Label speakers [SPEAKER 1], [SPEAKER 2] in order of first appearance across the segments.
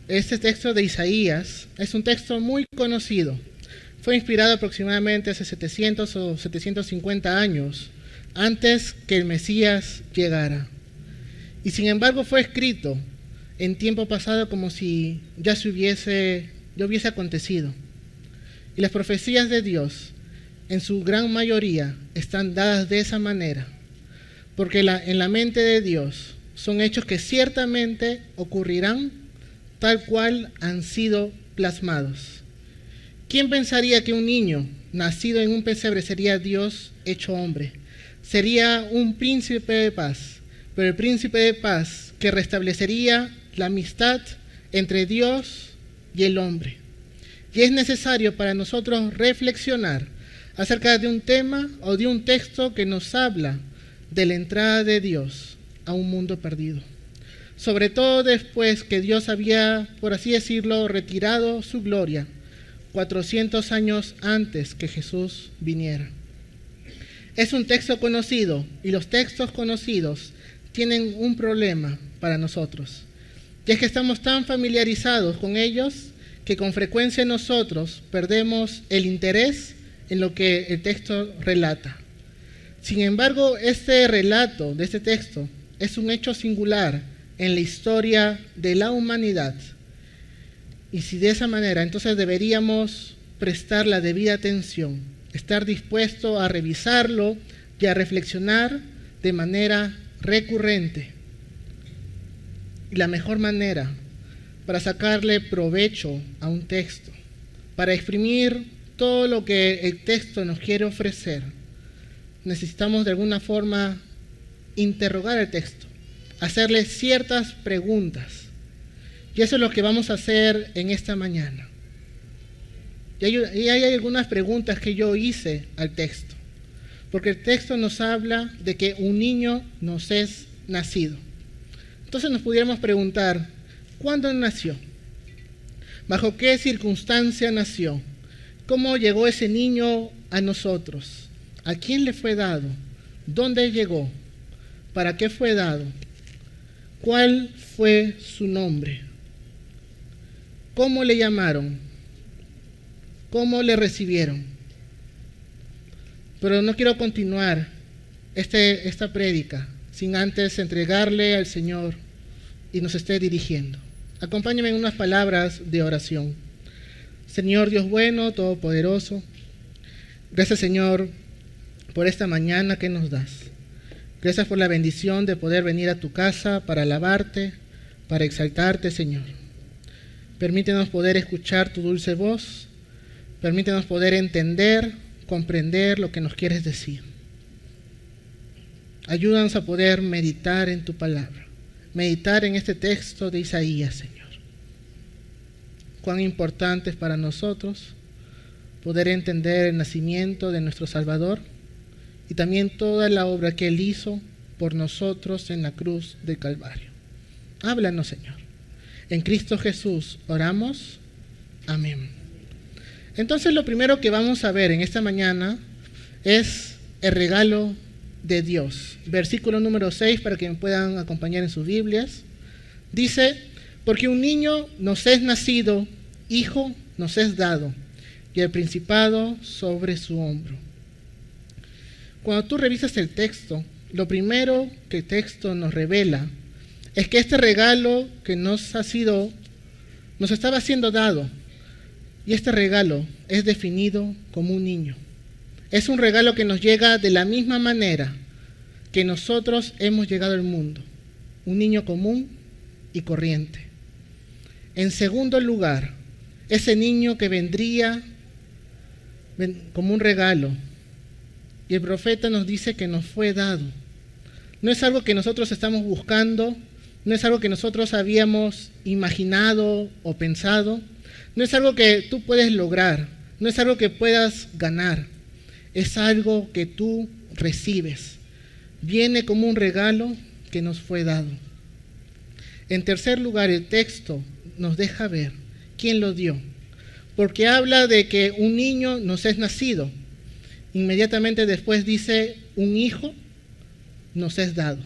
[SPEAKER 1] Este texto de Isaías es un texto muy conocido. Fue inspirado aproximadamente hace 700 o 750 años antes que el Mesías llegara. Y sin embargo fue escrito en tiempo pasado como si ya hubiese acontecido. Y las profecías de Dios, en su gran mayoría, están dadas de esa manera, porque en la mente de Dios son hechos que ciertamente ocurrirán tal cual han sido plasmados. ¿Quién pensaría que un niño nacido en un pesebre sería Dios hecho hombre? Sería un príncipe de paz, pero el príncipe de paz que restablecería la amistad entre Dios y el hombre. Y es necesario para nosotros reflexionar acerca de un tema o de un texto que nos habla de la entrada de Dios a un mundo perdido. Sobre todo después que Dios había, por así decirlo, retirado su gloria 400 años antes que Jesús viniera. Es un texto conocido y los textos conocidos tienen un problema para nosotros. Y es que estamos tan familiarizados con ellos que con frecuencia nosotros perdemos el interés en lo que el texto relata. Sin embargo, este relato de este texto es un hecho singular en la historia de la humanidad. Y si de esa manera, entonces deberíamos prestar la debida atención, estar dispuesto a revisarlo y a reflexionar de manera recurrente. Y la mejor manera para sacarle provecho a un texto, para exprimir todo lo que el texto nos quiere ofrecer, necesitamos de alguna forma interrogar el texto, hacerle ciertas preguntas. Y eso es lo que vamos a hacer en esta mañana. Y hay algunas preguntas que yo hice al texto, porque el texto nos habla de que un niño nos es nacido. Entonces nos pudiéramos preguntar, ¿cuándo nació? ¿Bajo qué circunstancia nació? ¿Cómo llegó ese niño a nosotros? ¿A quién le fue dado? ¿Dónde llegó? ¿Para qué fue dado? ¿Cuál fue su nombre? ¿Cómo le llamaron? ¿Cómo le recibieron? Pero no quiero continuar esta prédica sin antes entregarle al Señor y nos esté dirigiendo. Acompáñenme en unas palabras de oración. Señor Dios bueno, todopoderoso, gracias Señor por esta mañana que nos das. Gracias por la bendición de poder venir a tu casa para alabarte, para exaltarte, Señor. Permítenos poder escuchar tu dulce voz. Permítenos poder entender, comprender lo que nos quieres decir. Ayúdanos a poder meditar en tu palabra, meditar en este texto de Isaías, Señor. Cuán importante es para nosotros poder entender el nacimiento de nuestro Salvador y también toda la obra que Él hizo por nosotros en la cruz del Calvario. Háblanos, Señor. En Cristo Jesús oramos. Amén. Entonces lo primero que vamos a ver en esta mañana es el regalo de Dios. Versículo número 6, para que me puedan acompañar en sus Biblias. Dice, porque un niño nos es nacido, hijo nos es dado, y el principado sobre su hombro. Cuando tú revisas el texto, lo primero que el texto nos revela es que este regalo que nos estaba siendo dado, y este regalo es definido como un niño. Es un regalo que nos llega de la misma manera que nosotros hemos llegado al mundo, un niño común y corriente. En segundo lugar, ese niño que vendría como un regalo, y el profeta nos dice que nos fue dado. No es algo que nosotros estamos buscando, no es algo que nosotros habíamos imaginado o pensado, no es algo que tú puedes lograr, no es algo que puedas ganar, es algo que tú recibes. Viene como un regalo que nos fue dado. En tercer lugar, el texto nos deja ver quién lo dio, porque habla de que un niño nos es nacido. Inmediatamente después dice, un hijo nos es dado.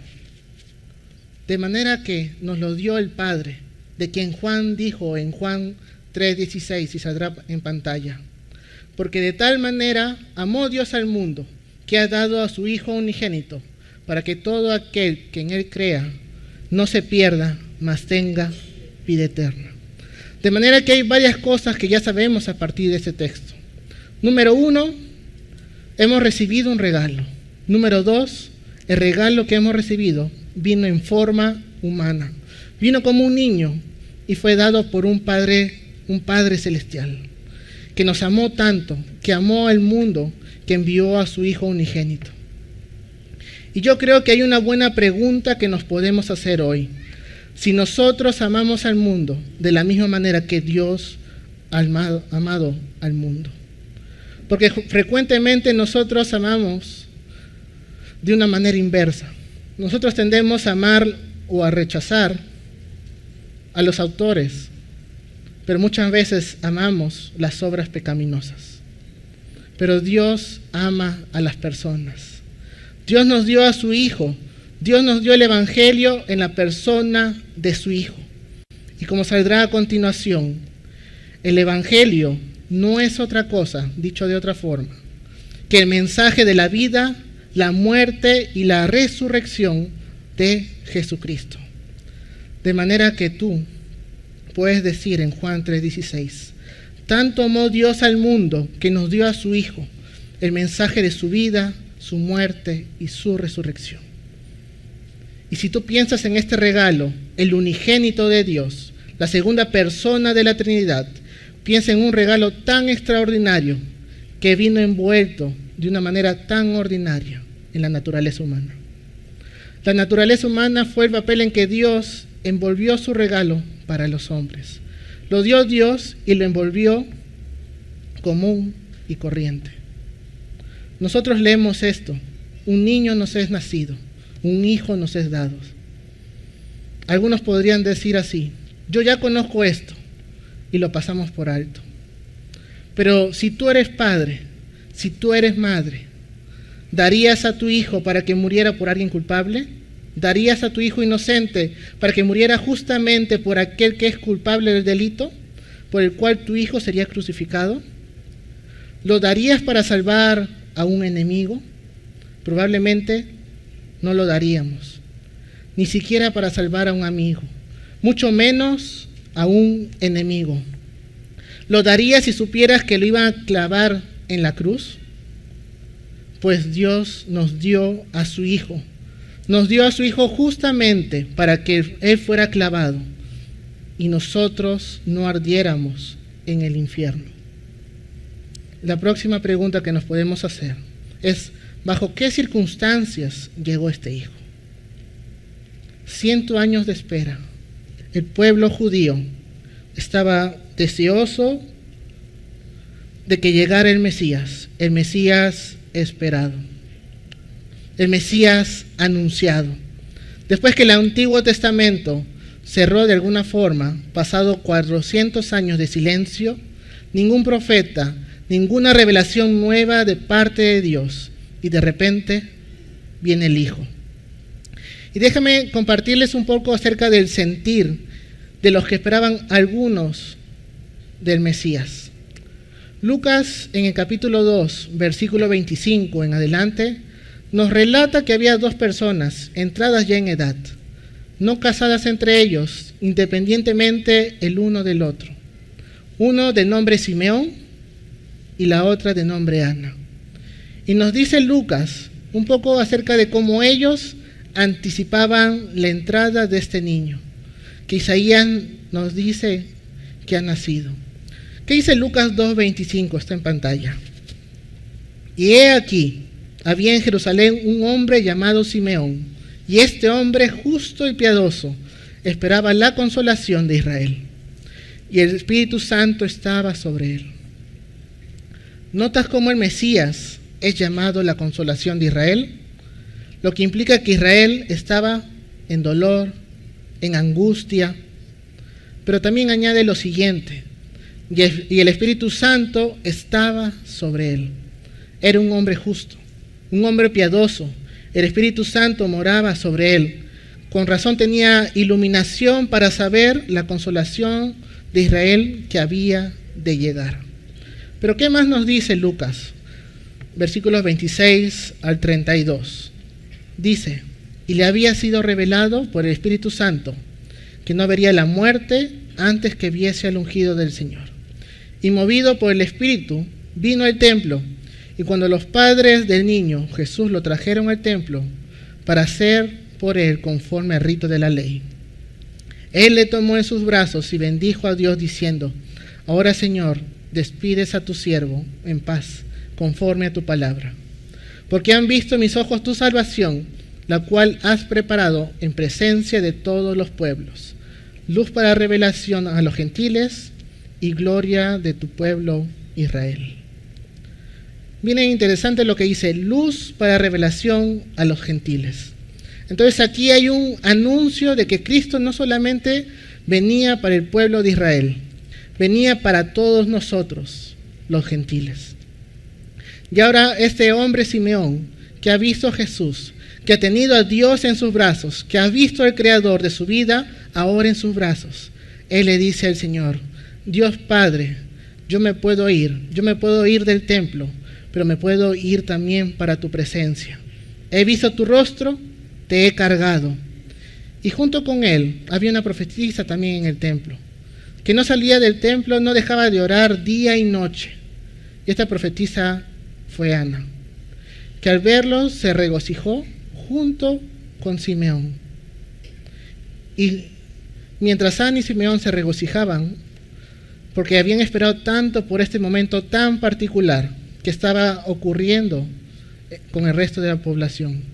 [SPEAKER 1] De manera que nos lo dio el Padre, de quien Juan dijo en Juan 3:16, y saldrá en pantalla. Porque de tal manera amó Dios al mundo, que ha dado a su Hijo unigénito, para que todo aquel que en Él crea no se pierda, mas tenga vida eterna. De manera que hay varias cosas que ya sabemos a partir de este texto. Número 1, hemos recibido un regalo. Número 2, el regalo que hemos recibido vino en forma humana. Vino como un niño y fue dado por un Padre celestial, que nos amó tanto, que amó al mundo, que envió a su Hijo unigénito. Y yo creo que hay una buena pregunta que nos podemos hacer hoy. Si nosotros amamos al mundo de la misma manera que Dios ha amado al mundo. Porque frecuentemente nosotros amamos de una manera inversa. Nosotros tendemos a amar o a rechazar a los autores, pero muchas veces amamos las obras pecaminosas. Pero Dios ama a las personas. Dios nos dio a su Hijo. Dios nos dio el Evangelio en la persona de su Hijo. Y como saldrá a continuación, el Evangelio no es otra cosa, dicho de otra forma, que el mensaje de la vida, la muerte y la resurrección de Jesucristo. De manera que tú puedes decir en Juan 3:16, tanto amó Dios al mundo que nos dio a su Hijo, el mensaje de su vida, su muerte y su resurrección. Y si tú piensas en este regalo, el unigénito de Dios, la segunda persona de la Trinidad, piensa en un regalo tan extraordinario que vino envuelto de una manera tan ordinaria en la naturaleza humana. La naturaleza humana fue el papel en que Dios envolvió su regalo para los hombres. Lo dio Dios y lo envolvió común y corriente. Nosotros leemos esto: un niño nos es nacido, un hijo nos es dado. Algunos podrían decir así: yo ya conozco esto, y lo pasamos por alto. Pero si tú eres padre, si tú eres madre, ¿darías a tu hijo para que muriera por alguien culpable? ¿Darías a tu hijo inocente para que muriera justamente por aquel que es culpable del delito por el cual tu hijo sería crucificado? ¿Lo darías para salvar a un enemigo? Probablemente no lo daríamos, ni siquiera para salvar a un amigo, mucho menos a un enemigo. ¿Lo darías si supieras que lo iban a clavar en la cruz? Pues Dios nos dio a su Hijo. Nos dio a su Hijo justamente para que Él fuera clavado y nosotros no ardiéramos en el infierno. La próxima pregunta que nos podemos hacer es: ¿bajo qué circunstancias llegó este Hijo? 100 años de espera. El pueblo judío estaba deseoso de que llegara el Mesías esperado, el Mesías anunciado. Después que el Antiguo Testamento cerró de alguna forma, pasado 400 años de silencio, ningún profeta, ninguna revelación nueva de parte de Dios, y de repente viene el Hijo. Y déjame compartirles un poco acerca del sentir de los que esperaban algunos del Mesías. Lucas, en el capítulo 2, versículo 25 en adelante, nos relata que había dos personas entradas ya en edad, no casadas entre ellos, independientemente el uno del otro. Uno de nombre Simeón y la otra de nombre Ana. Y nos dice Lucas un poco acerca de cómo ellos anticipaban la entrada de este niño, que Isaías nos dice que ha nacido. ¿Qué dice Lucas 2:25? Está en pantalla. Y he aquí, había en Jerusalén un hombre llamado Simeón, y este hombre justo y piadoso esperaba la consolación de Israel, y el Espíritu Santo estaba sobre él. ¿Notas cómo el Mesías es llamado la consolación de Israel? Lo que implica que Israel estaba en dolor, en angustia, pero también añade lo siguiente: y el Espíritu Santo estaba sobre él. Era un hombre justo, un hombre piadoso. El Espíritu Santo moraba sobre él. Con razón tenía iluminación para saber la consolación de Israel que había de llegar. Pero ¿qué más nos dice Lucas? Versículos 26 al 32. Dice: y le había sido revelado por el Espíritu Santo que no vería la muerte antes que viese al ungido del Señor. Y movido por el Espíritu, vino al templo, y cuando los padres del niño Jesús lo trajeron al templo para hacer por él conforme al rito de la ley, él le tomó en sus brazos y bendijo a Dios diciendo: ahora, Señor, despides a tu siervo en paz, conforme a tu palabra. Porque han visto mis ojos tu salvación, la cual has preparado en presencia de todos los pueblos, luz para revelación a los gentiles y gloria de tu pueblo Israel. Bien interesante lo que dice, luz para revelación a los gentiles. Entonces aquí hay un anuncio de que Cristo no solamente venía para el pueblo de Israel, venía para todos nosotros, los gentiles. Y ahora este hombre Simeón, que ha visto a Jesús, que ha tenido a Dios en sus brazos, que ha visto al Creador de su vida ahora en sus brazos, él le dice al Señor: Dios Padre, yo me puedo ir del templo, pero me puedo ir también para tu presencia. He visto tu rostro, te he cargado. Y junto con él había una profetisa también en el templo, que no salía del templo, no dejaba de orar día y noche. Y esta profetisa fue Ana, que al verlo se regocijó junto con Simeón. Y mientras Ana y Simeón se regocijaban, porque habían esperado tanto por este momento tan particular que estaba ocurriendo con el resto de la población.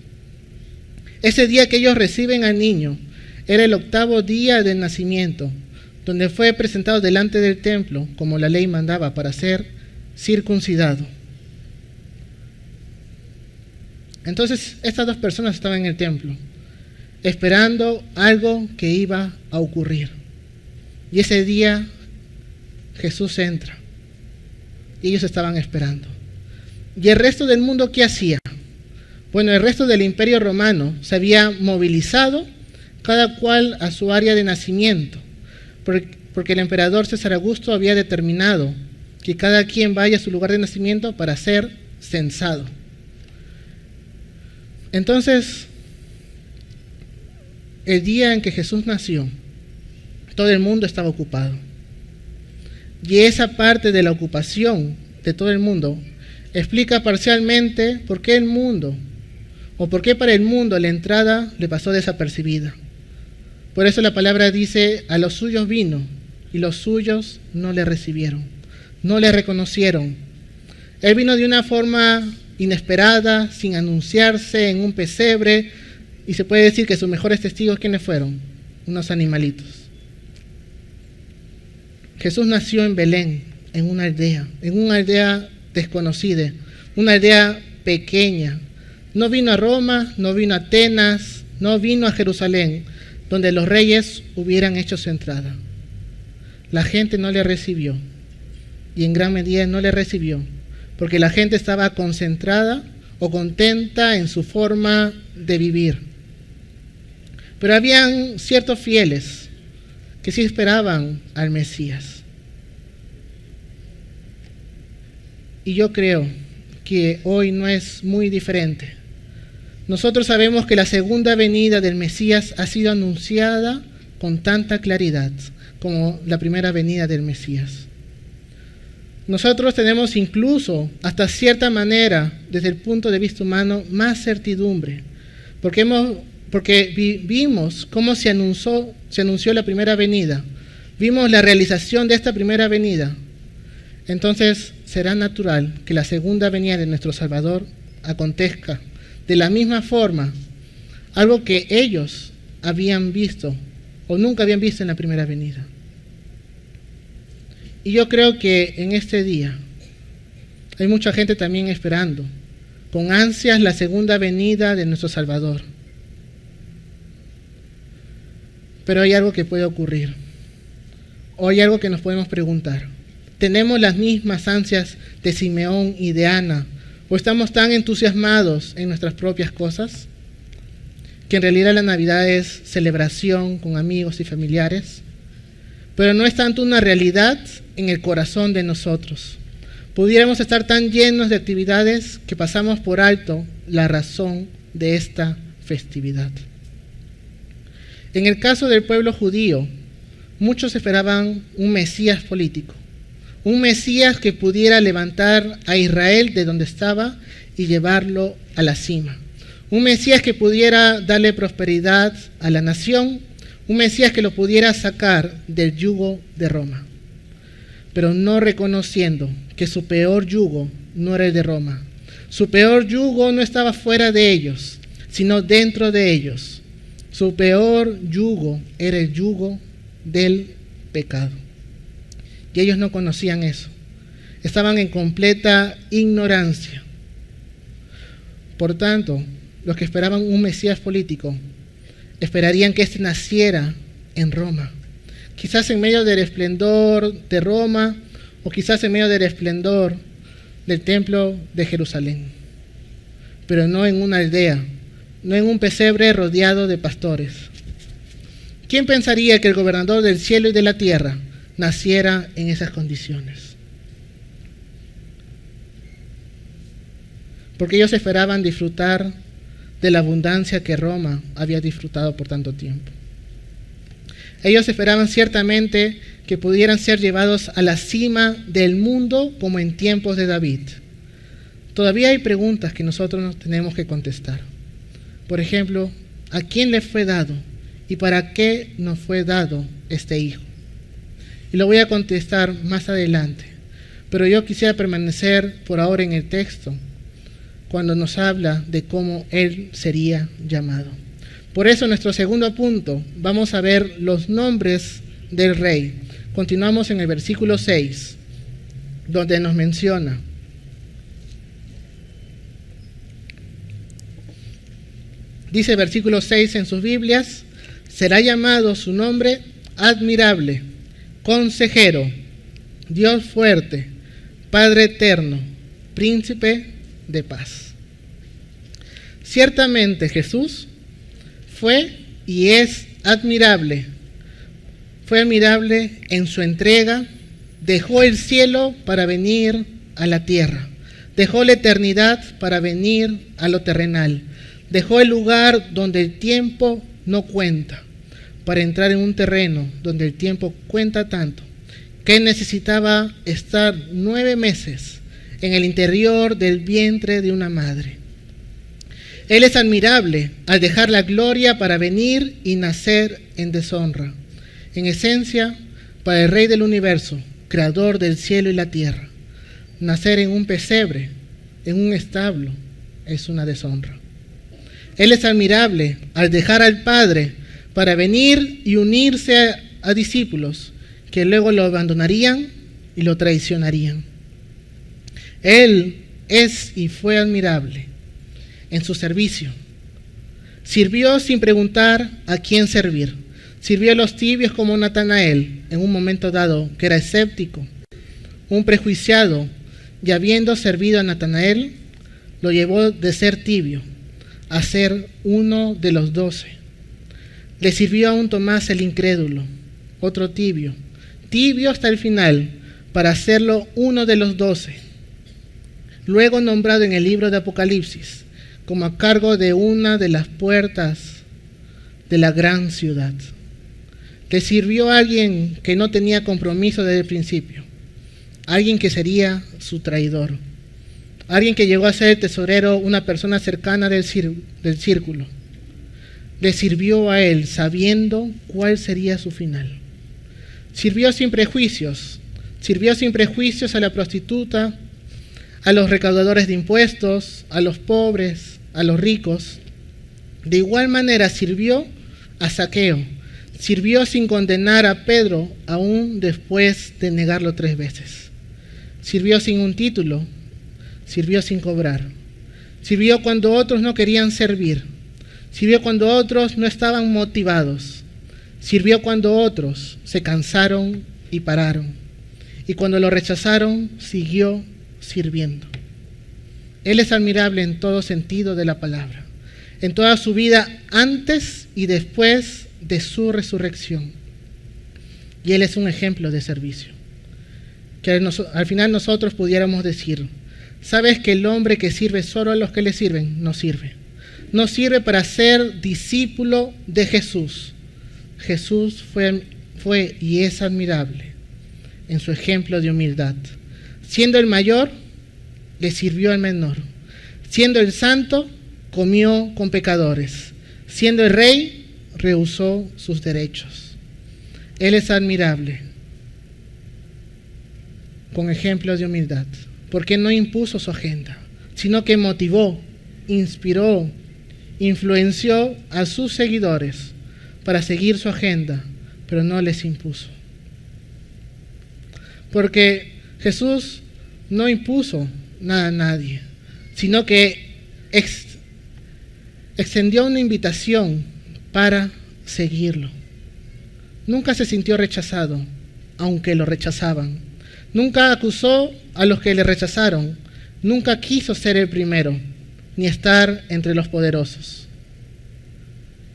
[SPEAKER 1] Ese día que ellos reciben al niño era el 8º día del nacimiento, donde fue presentado delante del templo, como la ley mandaba, para ser circuncidado. Entonces, estas dos personas estaban en el templo, esperando algo que iba a ocurrir. Y ese día Jesús entra, y ellos estaban esperando. ¿Y el resto del mundo qué hacía? Bueno, el resto del Imperio Romano se había movilizado, cada cual a su área de nacimiento, porque el emperador César Augusto había determinado que cada quien vaya a su lugar de nacimiento para ser censado. Entonces, el día en que Jesús nació, todo el mundo estaba ocupado. Y esa parte de la ocupación de todo el mundo explica parcialmente por qué el mundo, o por qué para el mundo la entrada le pasó desapercibida. Por eso la palabra dice: a los suyos vino, y los suyos no le recibieron, no le reconocieron. Él vino de una forma inesperada, sin anunciarse, en un pesebre, y se puede decir que sus mejores testigos, ¿quiénes fueron? Unos animalitos. Jesús nació en Belén, en una aldea desconocida, una aldea pequeña. No vino a Roma, no vino a Atenas, no vino a Jerusalén, donde los reyes hubieran hecho su entrada. La gente no le recibió, y en gran medida no le recibió, porque la gente estaba concentrada o contenta en su forma de vivir. Pero habían ciertos fieles que sí esperaban al Mesías. Y yo creo que hoy no es muy diferente. Nosotros sabemos que la segunda venida del Mesías ha sido anunciada con tanta claridad como la primera venida del Mesías. Nosotros tenemos incluso, hasta cierta manera, desde el punto de vista humano, más certidumbre, porque vimos cómo se anunció la primera venida, vimos la realización de esta primera venida. Entonces será natural que la segunda venida de nuestro Salvador acontezca de la misma forma, algo que ellos habían visto o nunca habían visto en la primera venida. Y yo creo que en este día hay mucha gente también esperando con ansias la segunda venida de nuestro Salvador. Pero hay algo que puede ocurrir, o hay algo que nos podemos preguntar. ¿Tenemos las mismas ansias de Simeón y de Ana, o estamos tan entusiasmados en nuestras propias cosas? que en realidad la Navidad es celebración con amigos y familiares, pero no es tanto una realidad en el corazón de nosotros. Pudiéramos estar tan llenos de actividades que pasamos por alto la razón de esta festividad. En el caso del pueblo judío, muchos esperaban un Mesías político, un Mesías que pudiera levantar a Israel de donde estaba y llevarlo a la cima. Un Mesías que pudiera darle prosperidad a la nación, un Mesías que lo pudiera sacar del yugo de Roma, pero no reconociendo que su peor yugo no era el de Roma. Su peor yugo no estaba fuera de ellos, sino dentro de ellos. Su peor yugo era el yugo del pecado. Y ellos no conocían eso. Estaban en completa ignorancia. Por tanto, los que esperaban un Mesías político esperarían que éste naciera en Roma. Quizás en medio del esplendor de Roma o quizás en medio del esplendor del templo de Jerusalén. Pero no en una aldea, no en un pesebre rodeado de pastores. ¿Quién pensaría que el gobernador del cielo y de la tierra naciera en esas condiciones? Porque ellos esperaban disfrutar de la abundancia que Roma había disfrutado por tanto tiempo. Ellos esperaban ciertamente que pudieran ser llevados a la cima del mundo como en tiempos de David. Todavía hay preguntas que nosotros nos tenemos que contestar. Por ejemplo, ¿a quién le fue dado y para qué nos fue dado este hijo? Y lo voy a contestar más adelante, pero yo quisiera permanecer por ahora en el texto cuando nos habla de cómo él sería llamado. Por eso, en nuestro segundo punto, vamos a ver los nombres del rey. Continuamos en el versículo 6, donde nos menciona: dice el versículo 6 en sus Biblias: será llamado su nombre admirable, consejero, Dios fuerte, Padre eterno, príncipe de paz. Ciertamente Jesús fue y es admirable. Fue admirable en su entrega. Dejó el cielo para venir a la tierra. Dejó la eternidad para venir a lo terrenal. Dejó el lugar donde el tiempo no cuenta para entrar en un terreno donde el tiempo cuenta tanto que él necesitaba estar 9 meses en el interior del vientre de una madre. Él es admirable al dejar la gloria para venir y nacer en deshonra. En esencia, para el Rey del universo, creador del cielo y la tierra, nacer en un pesebre, en un establo, es una deshonra. Él es admirable al dejar al Padre para venir y unirse a discípulos que luego lo abandonarían y lo traicionarían. Él es y fue admirable en su servicio. Sirvió sin preguntar a quién servir. Sirvió a los tibios como Natanael, en un momento dado que era escéptico, un prejuiciado, y habiendo servido a Natanael, lo llevó de ser tibio a ser uno de los 12. Le sirvió a un Tomás el incrédulo, otro tibio hasta el final, para hacerlo uno de los 12. Luego nombrado en el libro de Apocalipsis como a cargo de una de las puertas de la gran ciudad. Le sirvió a alguien que no tenía compromiso desde el principio, alguien que sería su traidor, alguien que llegó a ser el tesorero, una persona cercana del círculo. Le sirvió a él sabiendo cuál sería su final. Sirvió sin prejuicios a la prostituta, a los recaudadores de impuestos, a los pobres, a los ricos. De igual manera sirvió a Zaqueo. Sirvió sin condenar a Pedro, aún después de negarlo 3 veces. Sirvió sin un título, sirvió sin cobrar. Sirvió cuando otros no querían servir. Sirvió cuando otros no estaban motivados. Sirvió cuando otros se cansaron y pararon. Y cuando lo rechazaron, siguió sirviendo. Él es admirable en todo sentido de la palabra. en toda su vida antes y después de su resurrección. Y Él es un ejemplo de servicio. Que al final nosotros pudiéramos decir, ¿sabes que el hombre que sirve solo a los que le sirven? No sirve. No sirve para ser discípulo de Jesús. Jesús fue y es admirable en su ejemplo de humildad. Siendo el mayor, le sirvió al menor. Siendo el santo, comió con pecadores. Siendo el rey, rehusó sus derechos. Él es admirable, con ejemplos de humildad, porque no impuso su agenda, sino que motivó, inspiró, influenció a sus seguidores para seguir su agenda, pero no les impuso. Porque Jesús no impuso nada a nadie, sino que extendió una invitación para seguirlo. Nunca se sintió rechazado, aunque lo rechazaban. Nunca acusó a los que le rechazaron. Nunca quiso ser el primero, ni estar entre los poderosos.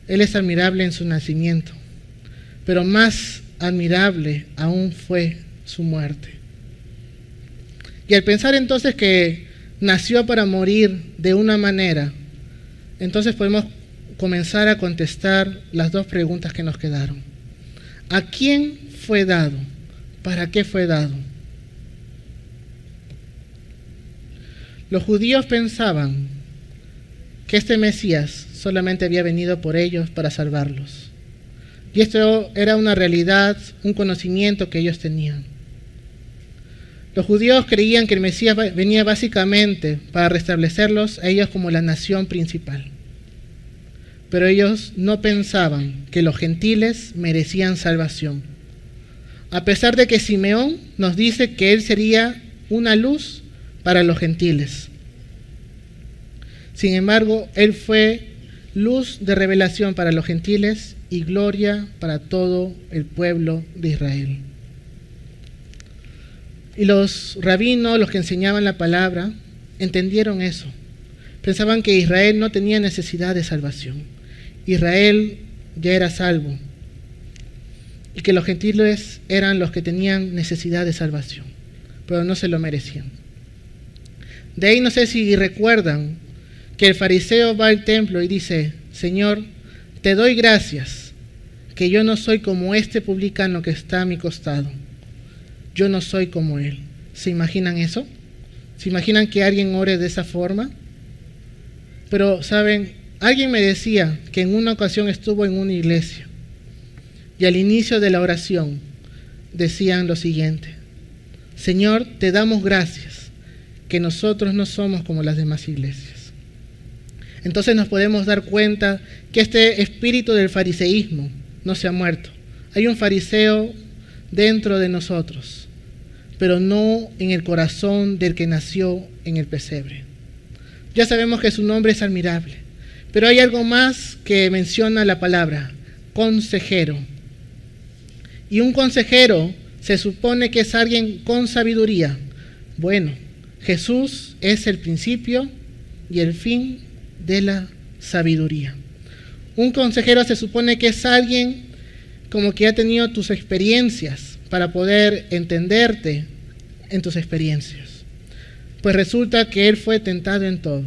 [SPEAKER 1] Él es admirable en su nacimiento, pero más admirable aún fue su muerte. Y al pensar entonces que nació para morir de una manera, entonces podemos comenzar a contestar las dos preguntas que nos quedaron. ¿A quién fue dado? ¿Para qué fue dado? Los judíos pensaban que este Mesías solamente había venido por ellos para salvarlos. Y esto era una realidad, un conocimiento que ellos tenían. Los judíos creían que el Mesías venía básicamente para restablecerlos a ellos como la nación principal. Pero ellos no pensaban que los gentiles merecían salvación. A pesar de que Simeón nos dice que él sería una luz para los gentiles. Sin embargo, él fue luz de revelación para los gentiles y gloria para todo el pueblo de Israel. Y los rabinos, los que enseñaban la palabra, entendieron eso. Pensaban que Israel no tenía necesidad de salvación. Israel ya era salvo. Y que los gentiles eran los que tenían necesidad de salvación, pero no se lo merecían. De ahí no sé si recuerdan que el fariseo va al templo y dice, Señor, te doy gracias que yo no soy como este publicano que está a mi costado. Yo no soy como él. ¿Se imaginan eso? ¿Se imaginan que alguien ore de esa forma? Pero, ¿saben? Alguien me decía que en una ocasión estuvo en una iglesia y al inicio de la oración decían lo siguiente: Señor, te damos gracias que nosotros no somos como las demás iglesias. Entonces nos podemos dar cuenta que este espíritu del fariseísmo no se ha muerto. Hay un fariseo dentro de nosotros, pero no en el corazón del que nació en el pesebre. Ya sabemos que su nombre es admirable, pero hay algo más que menciona la palabra: consejero. Y un consejero se supone que es alguien con sabiduría. Bueno, Jesús es el principio y el fin de la sabiduría. Un consejero se supone que es alguien como que ha tenido tus experiencias para poder entenderte en tus experiencias. Pues resulta que Él fue tentado en todo,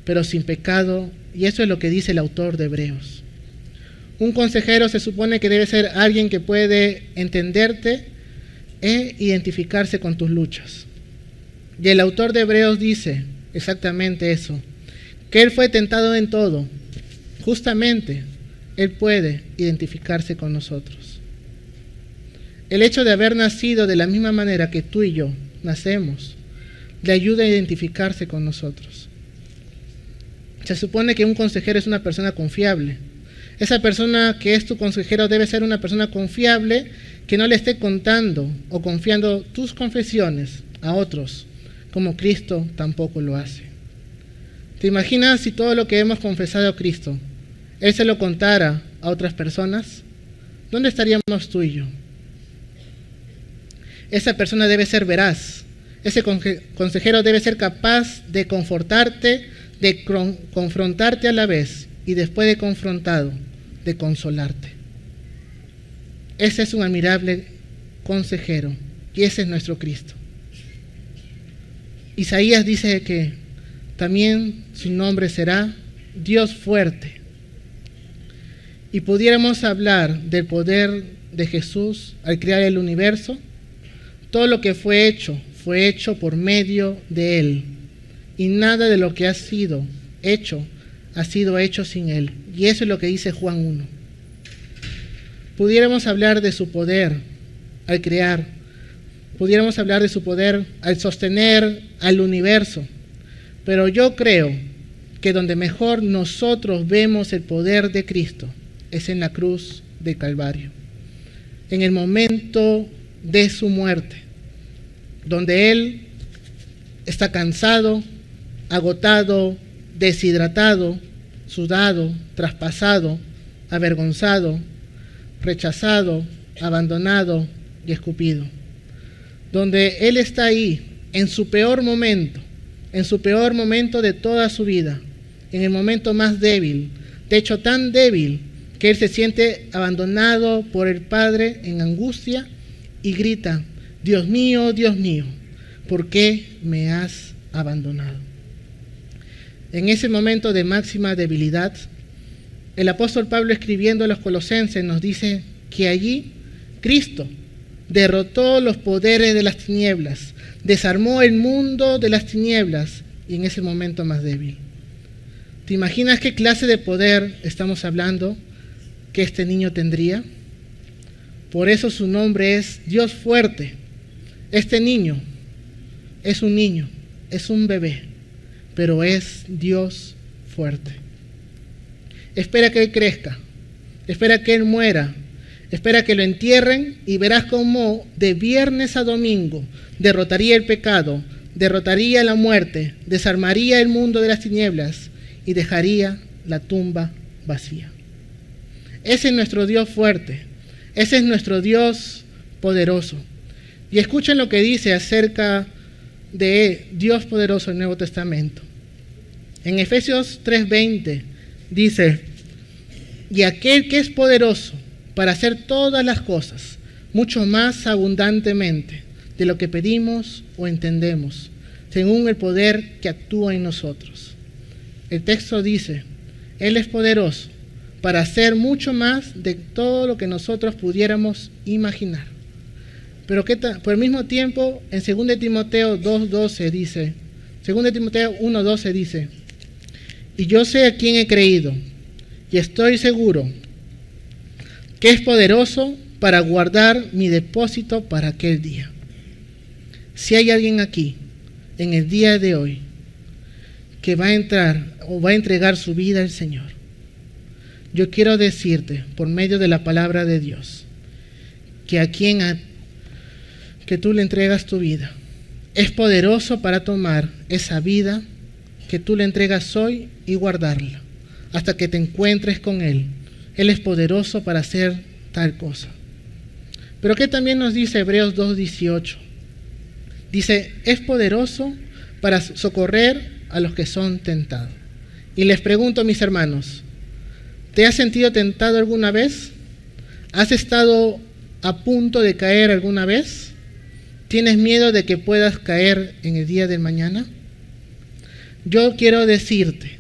[SPEAKER 1] pero sin pecado, y eso es lo que dice el autor de Hebreos. Un consejero se supone que debe ser alguien que puede entenderte e identificarse con tus luchas. Y el autor de Hebreos dice exactamente eso, que Él fue tentado en todo. Justamente, Él puede identificarse con nosotros. El hecho de haber nacido de la misma manera que tú y yo nacemos, le ayuda a identificarse con nosotros. Se supone que un consejero es una persona confiable. Esa persona que es tu consejero debe ser una persona confiable, que no le esté contando o confiando tus confesiones a otros, como Cristo tampoco lo hace. ¿Te imaginas si todo lo que hemos confesado a Cristo, Él se lo contara a otras personas? ¿Dónde estaríamos tú y yo? Esa persona debe ser veraz. Ese consejero debe ser capaz de confortarte, de confrontarte a la vez y después de confrontado, de consolarte. Ese es un admirable consejero y ese es nuestro Cristo. Isaías dice que también su nombre será Dios fuerte. Y pudiéramos hablar del poder de Jesús al crear el universo. Todo lo que fue hecho por medio de Él. Y nada de lo que ha sido hecho sin Él. Y eso es lo que dice Juan 1. Pudiéramos hablar de su poder al crear. Pudiéramos hablar de su poder al sostener al universo. Pero yo creo que donde mejor nosotros vemos el poder de Cristo es en la cruz del Calvario. En el momento de su muerte, donde Él está cansado, agotado, deshidratado, sudado, traspasado, avergonzado, rechazado, abandonado y escupido. Donde Él está ahí en su peor momento de toda su vida, en el momento más débil, de hecho tan débil que Él se siente abandonado por el Padre en angustia y grita: Dios mío, ¿por qué me has abandonado? En ese momento de máxima debilidad, el apóstol Pablo, escribiendo a los Colosenses, nos dice que allí Cristo derrotó los poderes de las tinieblas, desarmó el mundo de las tinieblas y en ese momento más débil. ¿Te imaginas qué clase de poder estamos hablando que este niño tendría? Por eso su nombre es Dios fuerte. Este niño es un bebé, pero es Dios fuerte. Espera que Él crezca, espera que Él muera, espera que lo entierren y verás cómo de viernes a domingo derrotaría el pecado, derrotaría la muerte, desarmaría el mundo de las tinieblas y dejaría la tumba vacía. Ese es nuestro Dios fuerte, ese es nuestro Dios poderoso. Y escuchen lo que dice acerca de Dios poderoso en el Nuevo Testamento. En Efesios 3:20 dice: y aquel que es poderoso para hacer todas las cosas, mucho más abundantemente de lo que pedimos o entendemos, según el poder que actúa en nosotros. El texto dice: Él es poderoso para hacer mucho más de todo lo que nosotros pudiéramos imaginar. Pero por el mismo tiempo, en 2 Timoteo 2:12 dice, 2 Timoteo 1:12 dice: y yo sé a quién he creído, y estoy seguro que es poderoso para guardar mi depósito para aquel día. Si hay alguien aquí, en el día de hoy, que va a entrar o va a entregar su vida al Señor, yo quiero decirte, por medio de la palabra de Dios, que tú le entregas tu vida, es poderoso para tomar esa vida que tú le entregas hoy y guardarla hasta que te encuentres con Él. Él es poderoso para hacer tal cosa. Pero ¿qué también nos dice Hebreos 2:18? Dice: es poderoso para socorrer a los que son tentados. Y les pregunto, mis hermanos, ¿te has sentido tentado alguna vez? ¿Has estado a punto de caer alguna vez? ¿Tienes miedo de que puedas caer en el día de mañana? Yo quiero decirte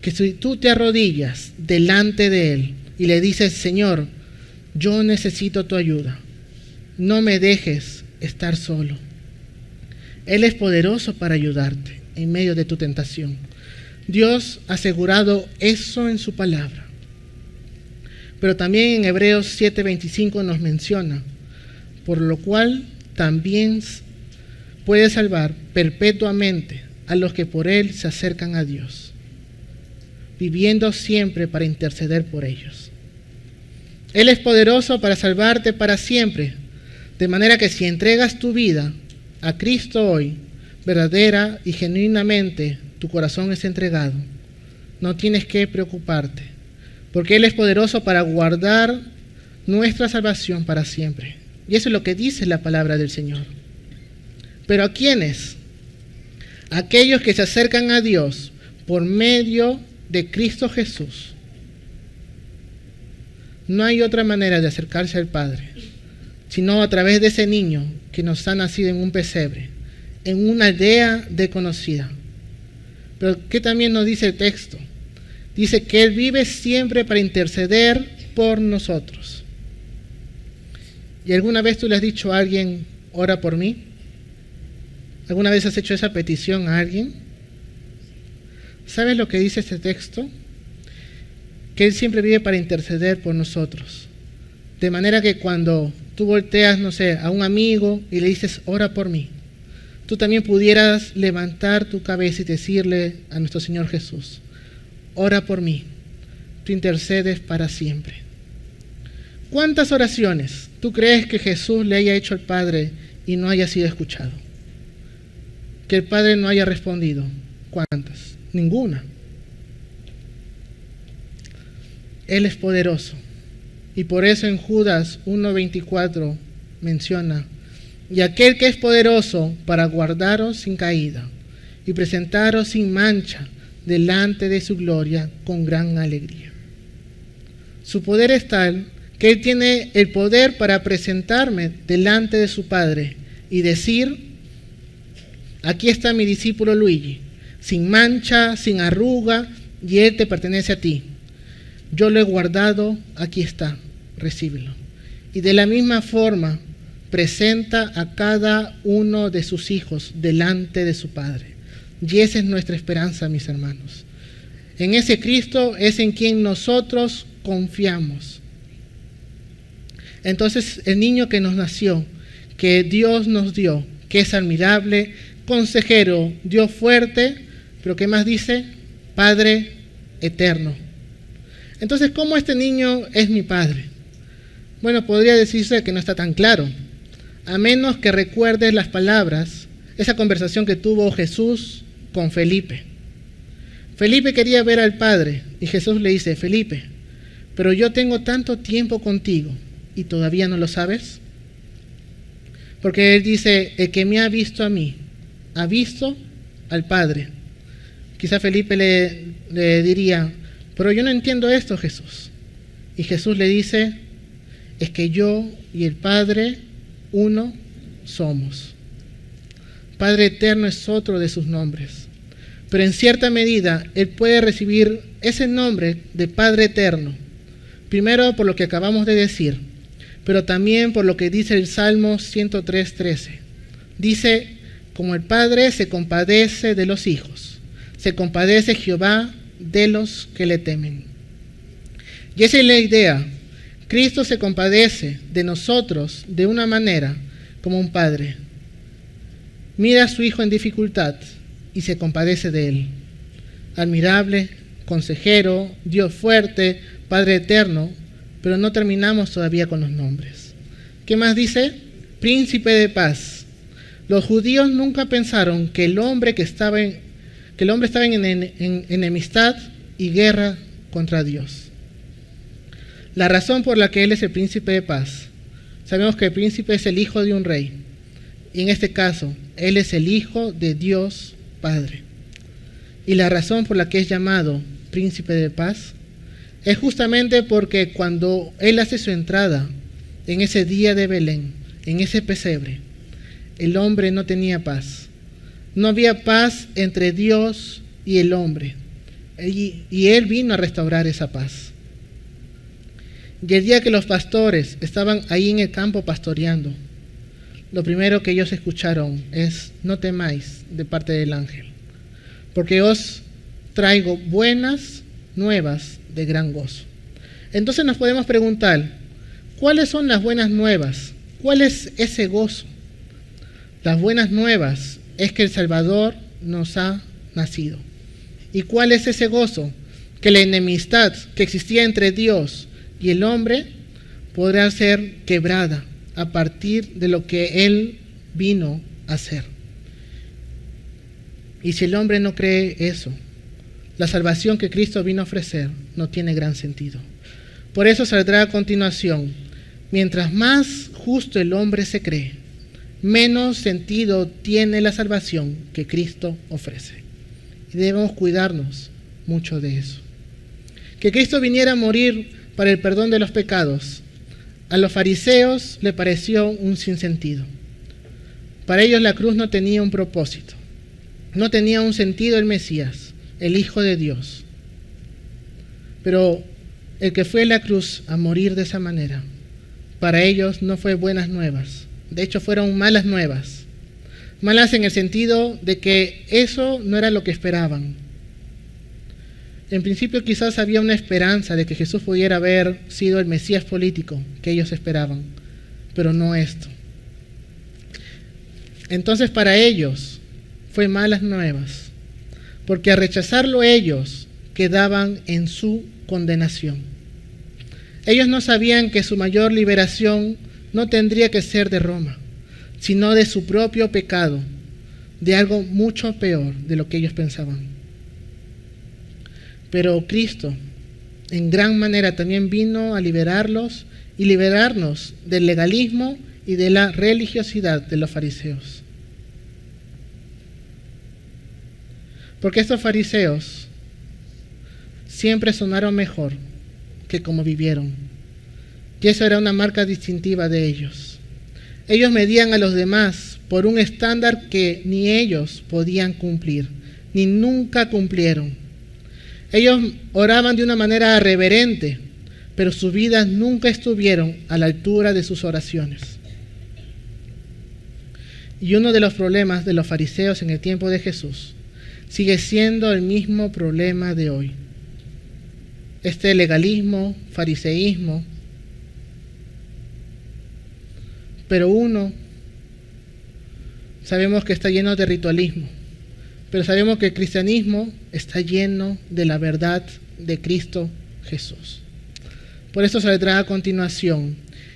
[SPEAKER 1] que si tú te arrodillas delante de Él y le dices: Señor, yo necesito tu ayuda, no me dejes estar solo. Él es poderoso para ayudarte en medio de tu tentación. Dios ha asegurado eso en su palabra. Pero también en Hebreos 7:25 nos menciona: por lo cual también puede salvar perpetuamente a los que por Él se acercan a Dios, viviendo siempre para interceder por ellos. Él es poderoso para salvarte para siempre, de manera que si entregas tu vida a Cristo hoy, verdadera y genuinamente tu corazón es entregado, no tienes que preocuparte, porque Él es poderoso para guardar nuestra salvación para siempre. Y eso es lo que dice la palabra del Señor. ¿Pero a quiénes? Aquellos que se acercan a Dios por medio de Cristo Jesús, No hay otra manera de acercarse al Padre, sino a través de ese niño que nos ha nacido en un pesebre, en una aldea desconocida. Pero ¿qué también nos dice el texto? Dice que Él vive siempre para interceder por nosotros. ¿Y alguna vez tú le has dicho a alguien, ora por mí? ¿Alguna vez has hecho esa petición a alguien? ¿Sabes lo que dice este texto? Que Él siempre vive para interceder por nosotros. De manera que cuando tú volteas, no sé, a un amigo y le dices, ora por mí, tú también pudieras levantar tu cabeza y decirle a nuestro Señor Jesús, ora por mí, tú intercedes para siempre. ¿Cuántas oraciones tú crees que Jesús le haya hecho al Padre y no haya sido escuchado? Que el Padre no haya respondido. ¿Cuántas? Ninguna. Él es poderoso. Y por eso en Judas 1:24 menciona, y aquel que es poderoso para guardaros sin caída y presentaros sin mancha delante de su gloria con gran alegría. Su poder es tal que Él tiene el poder para presentarme delante de su Padre y decir, aquí está mi discípulo Luigi, sin mancha, sin arruga, y Él te pertenece a ti. Yo lo he guardado, aquí está, recíbelo. Y de la misma forma presenta a cada uno de sus hijos delante de su Padre. Y esa es nuestra esperanza, mis hermanos. En ese Cristo es en quien nosotros confiamos. Entonces el niño que nos nació, que Dios nos dio, que es admirable, consejero, Dios fuerte, pero ¿qué más dice? Padre eterno. Entonces, ¿cómo este niño es mi Padre? Bueno, podría decirse que no está tan claro, a menos que recuerdes las palabras, esa conversación que tuvo Jesús con Felipe. Felipe quería ver al Padre y Jesús le dice, Felipe, pero yo tengo tanto tiempo contigo y todavía no lo sabes. Porque Él dice, el que me ha visto a mí, ha visto al Padre. Quizá Felipe le diría, pero yo no entiendo esto, Jesús. Y Jesús le dice, es que yo y el Padre, uno somos. Padre eterno es otro de sus nombres. Pero en cierta medida, Él puede recibir ese nombre de Padre eterno. Primero por lo que acabamos de decir, pero también por lo que dice el Salmo 103:13. Dice, como el Padre se compadece de los hijos, se compadece Jehová de los que le temen. Y esa es la idea. Cristo se compadece de nosotros de una manera como un padre. Mira a su hijo en dificultad y se compadece de él. Admirable, consejero, Dios fuerte, Padre eterno, pero no terminamos todavía con los nombres. ¿Qué más dice? Príncipe de paz. Los judíos nunca pensaron que el hombre estaba en enemistad y guerra contra Dios. La razón por la que Él es el príncipe de paz, sabemos que el príncipe es el hijo de un rey, y en este caso, Él es el hijo de Dios Padre. Y la razón por la que es llamado príncipe de paz es justamente porque cuando Él hace su entrada en ese día de Belén, en ese pesebre, el hombre no tenía paz. No había paz entre Dios y el hombre. Y Él vino a restaurar esa paz. Y el día que los pastores estaban ahí en el campo pastoreando, lo primero que ellos escucharon es, no temáis, de parte del ángel, porque os traigo buenas nuevas de gran gozo. Entonces nos podemos preguntar, ¿cuáles son las buenas nuevas? ¿Cuál es ese gozo? Las buenas nuevas es que el Salvador nos ha nacido. ¿Y cuál es ese gozo? Que la enemistad que existía entre Dios y el hombre podrá ser quebrada a partir de lo que Él vino a hacer. Y si el hombre no cree eso, la salvación que Cristo vino a ofrecer no tiene gran sentido. Por eso saldrá a continuación, mientras más justo el hombre se cree, menos sentido tiene la salvación que Cristo ofrece. Y debemos cuidarnos mucho de eso. Que Cristo viniera a morir para el perdón de los pecados, a los fariseos le pareció un sinsentido. Para ellos la cruz no tenía un propósito, no tenía un sentido el Mesías, el Hijo de Dios. Pero el que fue a la cruz a morir de esa manera, para ellos no fue buenas nuevas. De hecho, fueron malas nuevas. Malas en el sentido de que eso no era lo que esperaban. En principio quizás había una esperanza de que Jesús pudiera haber sido el Mesías político que ellos esperaban, pero no esto. Entonces para ellos fue malas nuevas, porque al rechazarlo ellos quedaban en su condenación. Ellos no sabían que su mayor liberación no tendría que ser de Roma, sino de su propio pecado, de algo mucho peor de lo que ellos pensaban. Pero Cristo, en gran manera, también vino a liberarlos y liberarnos del legalismo y de la religiosidad de los fariseos. Porque estos fariseos siempre sonaron mejor que como vivieron. Y eso era una marca distintiva de ellos. Ellos medían a los demás por un estándar que ni ellos podían cumplir, ni nunca cumplieron. Ellos oraban de una manera reverente, pero sus vidas nunca estuvieron a la altura de sus oraciones. Y uno de los problemas de los fariseos en el tiempo de Jesús sigue siendo el mismo problema de hoy. Este legalismo, fariseísmo. Pero uno, sabemos que está lleno de ritualismo, pero sabemos que el cristianismo está lleno de la verdad de Cristo Jesús. Por eso saldrá a continuación.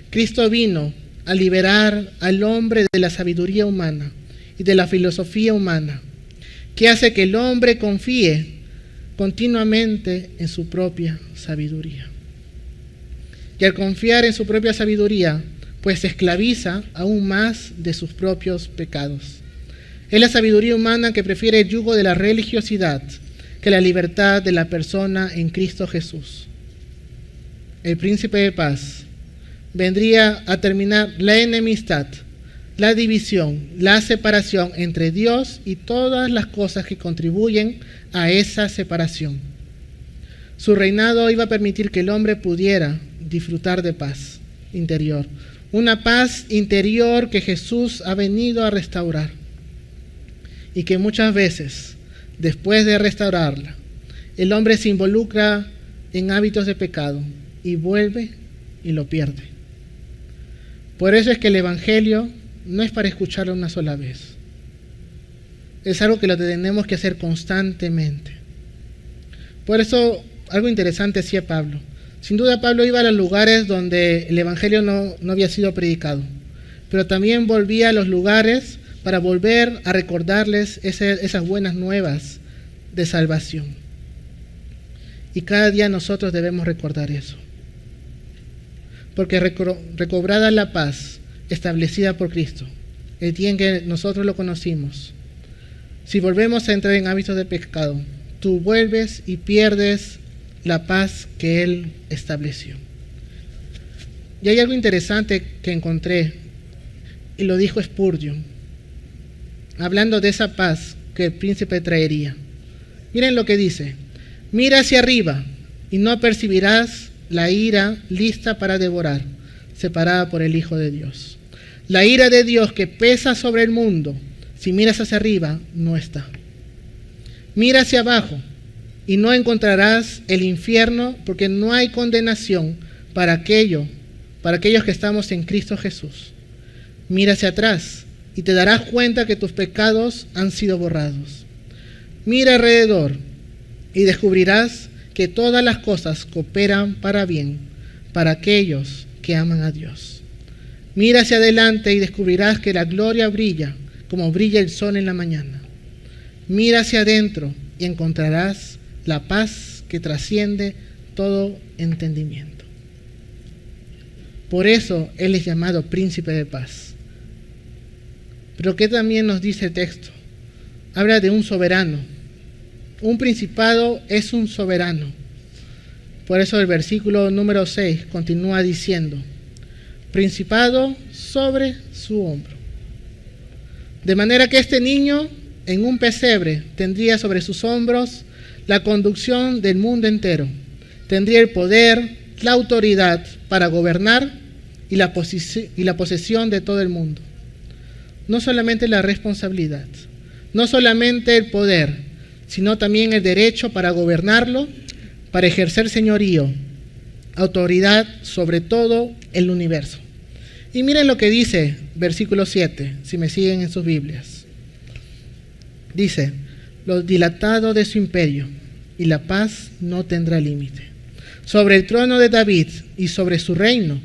[SPEAKER 1] Cristo vino a liberar al hombre de la sabiduría humana y de la filosofía humana, que hace que el hombre confíe continuamente en su propia sabiduría. Y al confiar en su propia sabiduría, pues se esclaviza aún más de sus propios pecados. Es la sabiduría humana que prefiere el yugo de la religiosidad que la libertad de la persona en Cristo Jesús. El príncipe de paz vendría a terminar la enemistad, la división, la separación entre Dios y todas las cosas que contribuyen a esa separación. Su reinado iba a permitir que el hombre pudiera disfrutar de paz interior, una paz interior que Jesús ha venido a restaurar y que muchas veces, después de restaurarla, el hombre se involucra en hábitos de pecado y vuelve y lo pierde. Por eso es que el Evangelio no es para escucharlo una sola vez. Es algo que lo tenemos que hacer constantemente. Por eso, algo interesante hacía Pablo. Sin duda Pablo iba a los lugares donde el Evangelio no había sido predicado, pero también volvía a los lugares para volver a recordarles esas buenas nuevas de salvación. Y cada día nosotros debemos recordar eso. Porque recobrada la paz establecida por Cristo, el día en que nosotros lo conocimos, si volvemos a entrar en hábitos de pecado, tú vuelves y pierdes la paz que Él estableció. Y hay algo interesante que encontré, y lo dijo Spurgeon, hablando de esa paz que el príncipe traería. Miren lo que dice: mira hacia arriba y no percibirás la ira lista para devorar, separada por el Hijo de Dios. La ira de Dios que pesa sobre el mundo, si miras hacia arriba, no está. Mira hacia abajo y no encontrarás el infierno, porque no hay condenación para aquellos que estamos en Cristo Jesús. Mira hacia atrás y te darás cuenta que tus pecados han sido borrados. Mira alrededor y descubrirás que todas las cosas cooperan para bien para aquellos que aman a Dios. Mira hacia adelante y descubrirás que la gloria brilla como brilla el sol en la mañana. Mira hacia adentro y encontrarás la paz que trasciende todo entendimiento. Por eso Él es llamado príncipe de paz. Pero ¿qué también nos dice el texto? Habla de un soberano. Un principado es un soberano. Por eso el versículo número 6 continúa diciendo, principado sobre su hombro. De manera que este niño en un pesebre tendría sobre sus hombros la conducción del mundo entero. Tendría el poder, la autoridad para gobernar y la posesión de todo el mundo. No solamente la responsabilidad, no solamente el poder, sino también el derecho para gobernarlo, para ejercer señorío, autoridad sobre todo el universo. Y miren lo que dice versículo 7, si me siguen en sus Biblias. Dice, lo dilatado de su imperio y la paz no tendrá límite. Sobre el trono de David y sobre su reino,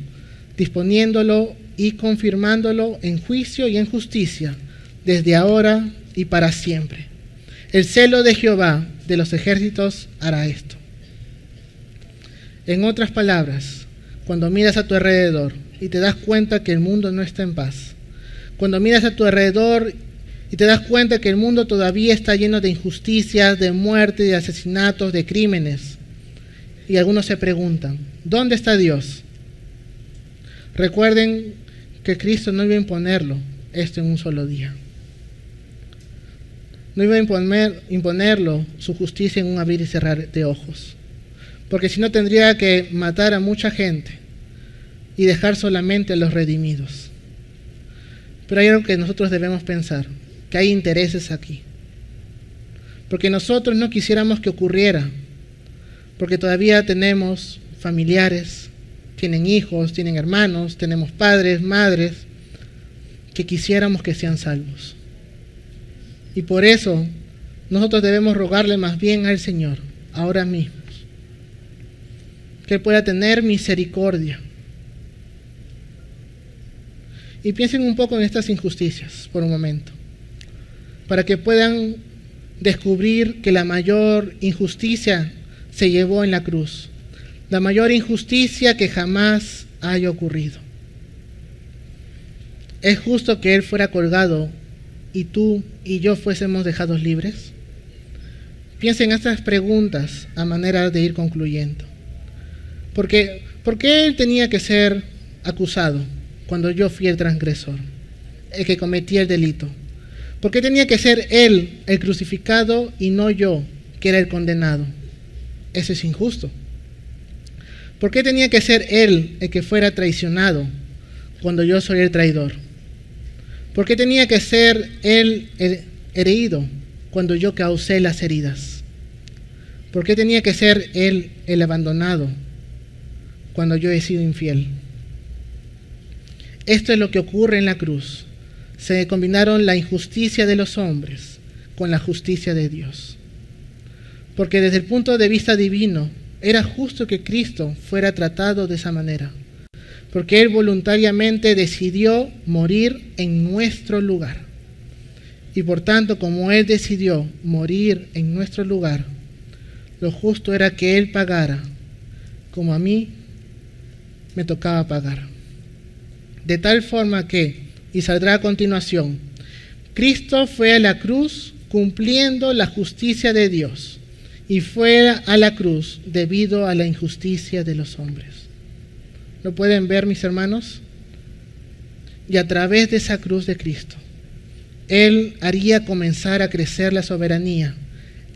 [SPEAKER 1] disponiéndolo y confirmándolo en juicio y en justicia, desde ahora y para siempre. El celo de Jehová de los ejércitos hará esto. En otras palabras, cuando miras a tu alrededor y te das cuenta que el mundo no está en paz, cuando miras a tu alrededor y te das cuenta que el mundo todavía está lleno de injusticias, de muerte, de asesinatos, de crímenes, y algunos se preguntan, ¿dónde está Dios? Recuerden que Cristo no iba a imponerlo esto en un solo día. No iba a imponerlo su justicia en un abrir y cerrar de ojos. Porque si no tendría que matar a mucha gente y dejar solamente a los redimidos. Pero hay algo que nosotros debemos pensar, que hay intereses aquí. Porque nosotros no quisiéramos que ocurriera, porque todavía tenemos familiares, tienen hijos, tienen hermanos, tenemos padres, madres, que quisiéramos que sean salvos. Y por eso nosotros debemos rogarle más bien al Señor, ahora mismo, que Él pueda tener misericordia. Y piensen un poco en estas injusticias por un momento, para que puedan descubrir que la mayor injusticia se llevó en la cruz, la mayor injusticia que jamás haya ocurrido. ¿Es justo que Él fuera colgado y tú y yo fuésemos dejados libres? Piensen en estas preguntas a manera de ir concluyendo. ¿Por qué Él tenía que ser acusado cuando yo fui el transgresor, el que cometía el delito? ¿Por qué tenía que ser Él el crucificado y no yo, que era el condenado? Eso es injusto. ¿Por qué tenía que ser Él el que fuera traicionado cuando yo soy el traidor? ¿Por qué tenía que ser Él el herido cuando yo causé las heridas? ¿Por qué tenía que ser Él el abandonado cuando yo he sido infiel? Esto es lo que ocurre en la cruz. Se combinaron la injusticia de los hombres con la justicia de Dios. Porque desde el punto de vista divino, era justo que Cristo fuera tratado de esa manera. Porque Él voluntariamente decidió morir en nuestro lugar. Y por tanto, como Él decidió morir en nuestro lugar, lo justo era que Él pagara, como a mí me tocaba pagar. De tal forma que, y saldrá a continuación, Cristo fue a la cruz cumpliendo la justicia de Dios, y fue a la cruz debido a la injusticia de los hombres. ¿Lo pueden ver, mis hermanos? Y a través de esa cruz de Cristo, Él haría comenzar a crecer la soberanía,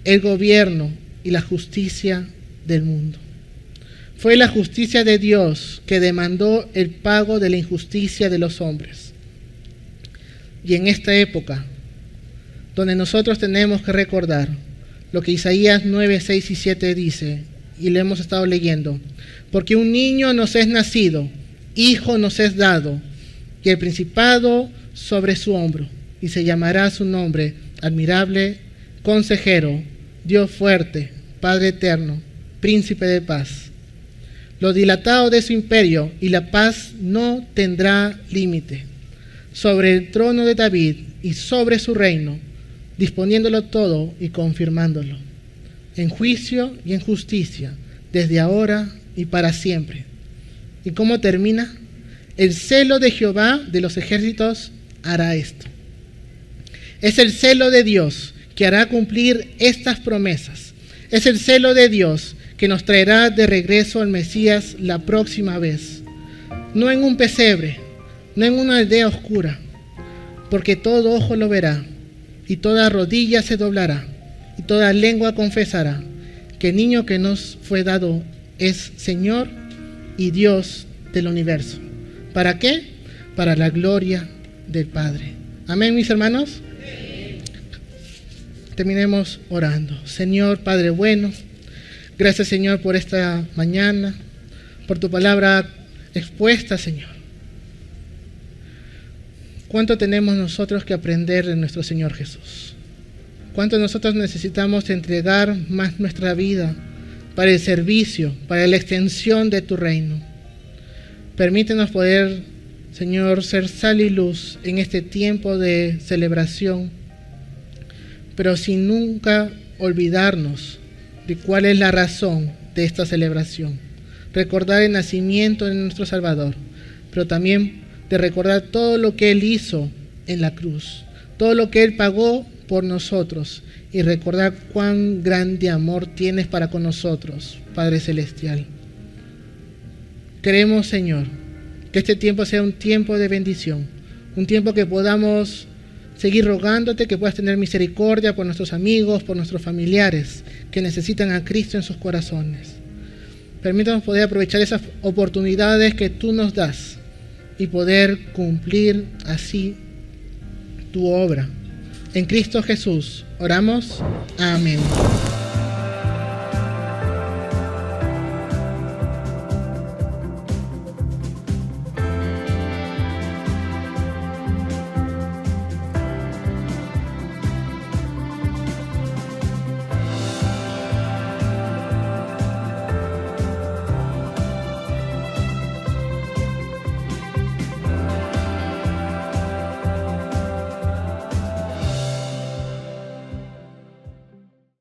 [SPEAKER 1] el gobierno y la justicia del mundo. Fue la justicia de Dios que demandó el pago de la injusticia de los hombres. Y en esta época, donde nosotros tenemos que recordar lo que Isaías 9, 6 y 7 dice, y lo hemos estado leyendo, porque un niño nos es nacido, hijo nos es dado, y el principado sobre su hombro, y se llamará su nombre admirable, consejero, Dios fuerte, Padre eterno, príncipe de paz. Lo dilatado de su imperio y la paz no tendrá límite. Sobre el trono de David y sobre su reino, disponiéndolo todo y confirmándolo, en juicio y en justicia, desde ahora y para siempre. ¿Y cómo termina? El celo de Jehová de los ejércitos hará esto. Es el celo de Dios que hará cumplir estas promesas. Es el celo de Dios que nos traerá de regreso al Mesías la próxima vez. No en un pesebre, no en una aldea oscura, porque todo ojo lo verá, y toda rodilla se doblará, y toda lengua confesará que el niño que nos fue dado es Señor y Dios del universo. ¿Para qué? Para la gloria del Padre. Amén, mis hermanos. Terminemos orando. Señor Padre bueno, gracias, Señor, por esta mañana, por tu palabra expuesta, Señor. ¿Cuánto tenemos nosotros que aprender de nuestro Señor Jesús? ¿Cuánto nosotros necesitamos entregar más nuestra vida para el servicio, para la extensión de tu reino? Permítenos poder, Señor, ser sal y luz en este tiempo de celebración, pero sin nunca olvidarnos de cuál es la razón de esta celebración. Recordar el nacimiento de nuestro Salvador, pero también de recordar todo lo que Él hizo en la cruz, todo lo que Él pagó por nosotros, y recordar cuán grande amor tienes para con nosotros, Padre Celestial. Queremos, Señor, que este tiempo sea un tiempo de bendición, un tiempo que podamos seguir rogándote que puedas tener misericordia por nuestros amigos, por nuestros familiares que necesitan a Cristo en sus corazones. Permítanos poder aprovechar esas oportunidades que tú nos das y poder cumplir así tu obra. En Cristo Jesús oramos. Amén.